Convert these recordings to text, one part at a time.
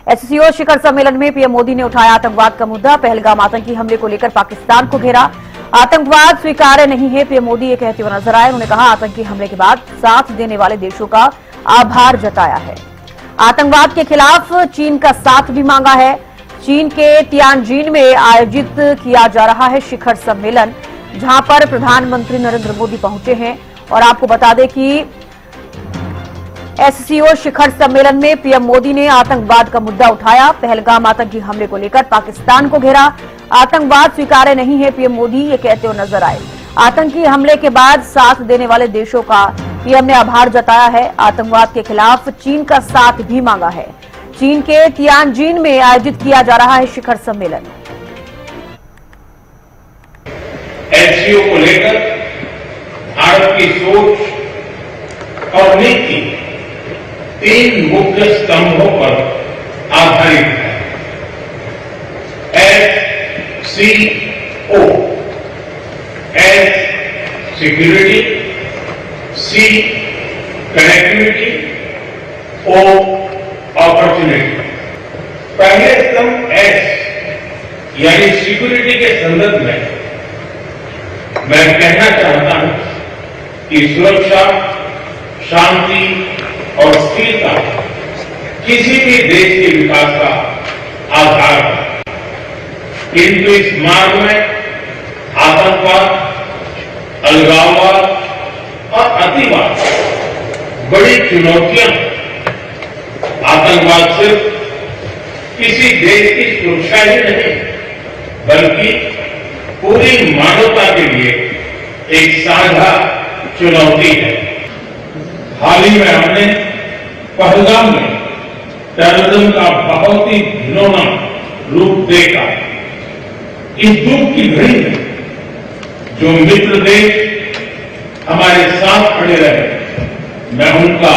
SCO शिखर सम्मेलन में PM Modi ने उठाया आतंकवाद का मुद्दा। पहलगाम आतंकी हमले को लेकर पाकिस्तान को घेरा। आतंकवाद स्वीकार्य नहीं है, पीएम मोदी ये कहते हुए नजर आए। उन्होंने कहा आतंकी हमले के बाद साथ देने वाले देशों का आभार जताया है। आतंकवाद के खिलाफ चीन का साथ भी मांगा है। चीन के तियानजिन में आयोजित किया जा रहा है शिखर सम्मेलन, जहां पर प्रधानमंत्री नरेंद्र मोदी पहुंचे हैं। और आपको बता दें कि एससीओ शिखर सम्मेलन में पीएम मोदी ने आतंकवाद का मुद्दा उठाया। पहलगाम आतंकी हमले को लेकर पाकिस्तान को घेरा। आतंकवाद स्वीकार्य नहीं है, पीएम मोदी ये कहते हुए नजर आए। आतंकी हमले के बाद साथ देने वाले देशों का पीएम ने आभार जताया है। आतंकवाद के खिलाफ चीन का साथ भी मांगा है। चीन के तियानजिन में आयोजित किया जा रहा है शिखर सम्मेलन। एससीओ को लेकर भारत की सोच और नीति 3 मुख्य स्तंभों पर आधारित है। एससीओ, एस सिक्योरिटी, सी कनेक्टिविटी, ओ अपॉर्चुनिटी। पहले स्तंभ एस यानी सिक्योरिटी के संदर्भ में मैं कहना चाहता हूं कि सुरक्षा, शांति और स्थिरता किसी भी देश के विकास का आधार है। किंतु इस मार्ग में आतंकवाद, अलगाववाद और अतिवाद बड़ी चुनौतियां। आतंकवाद सिर्फ किसी देश की सुरक्षा ही नहीं, बल्कि पूरी मानवता के लिए एक साझा चुनौती है। हाल ही में हमने पहलगाम में टेररिज्म का बहुत ही घिनौना रूप देखा। इस दुख की घड़ी में जो मित्र देश हमारे साथ खड़े रहे, मैं उनका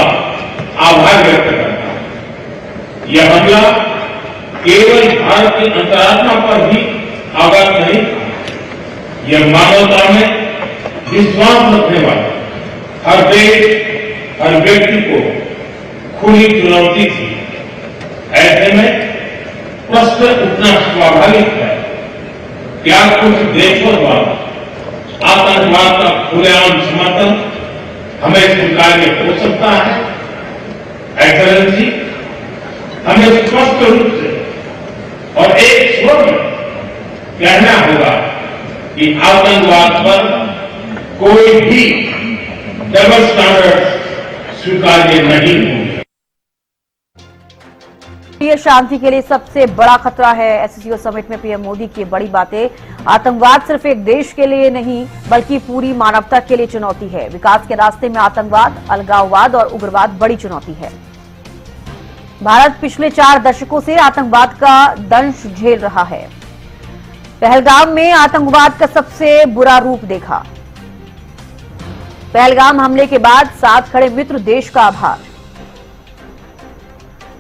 आभार व्यक्त करता हूं। यह हमला केवल भारत की अंतरात्मा पर ही आघात नहीं था, यह मानवता में विश्वास रखने वाले हर देश, हर व्यक्ति को खुली चुनौती थी। ऐसे में प्रश्न उठना स्वाभाविक है, क्या कुछ देशों द्वारा आतंकवाद का खुलेआम समर्थन हमें स्वीकार्य हो सकता है? एक्सेलेंसी, हमें स्पष्ट रूप से और एक स्वर में कहना होगा कि आतंकवाद पर कोई भी डबल स्टैंडर्ड स्वीकार्य नहीं होंगे। ये शांति के लिए सबसे बड़ा खतरा है। एससीओ समिट में पीएम मोदी की बड़ी बातें। आतंकवाद सिर्फ एक देश के लिए नहीं, बल्कि पूरी मानवता के लिए चुनौती है। विकास के रास्ते में आतंकवाद, अलगाववाद और उग्रवाद बड़ी चुनौती है। भारत पिछले 4 दशकों से आतंकवाद का दंश झेल रहा है। पहलगाम में आतंकवाद का सबसे बुरा रूप देखा। पहलगाम हमले के बाद साथ खड़े मित्र देश का आभार।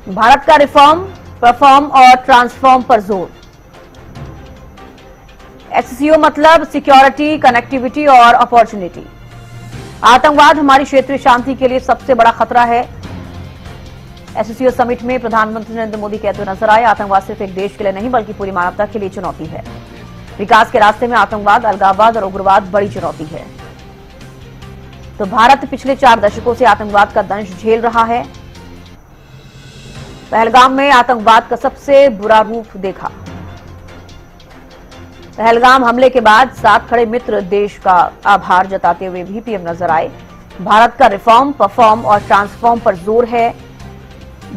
भारत का रिफॉर्म, परफॉर्म और ट्रांसफॉर्म पर जोर। एससीओ मतलब सिक्योरिटी, कनेक्टिविटी और अपॉर्चुनिटी। आतंकवाद हमारी क्षेत्रीय शांति के लिए सबसे बड़ा खतरा है। एससीओ समिट में प्रधानमंत्री नरेंद्र मोदी कहते हुए नजर आए, आतंकवाद सिर्फ एक देश के लिए नहीं, बल्कि पूरी मानवता के लिए चुनौती है। विकास के रास्ते में आतंकवाद, अलगाववाद और उग्रवाद बड़ी चुनौती है। तो भारत पिछले 4 दशकों से आतंकवाद का दंश झेल रहा है। पहलगाम में आतंकवाद का सबसे बुरा रूप देखा। पहलगाम हमले के बाद साथ खड़े मित्र देश का आभार जताते हुए भी पीएम नजर आए। भारत का रिफॉर्म, परफॉर्म और ट्रांसफॉर्म पर जोर है।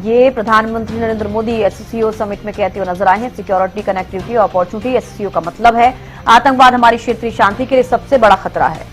ये प्रधानमंत्री नरेंद्र मोदी एससीओ समिट में कहते हुए नजर आए हैं। सिक्योरिटी, कनेक्टिविटी और अपॉर्चुनिटी। एससीओ का मतलब है आतंकवाद हमारी क्षेत्रीय शांति के लिए सबसे बड़ा खतरा है।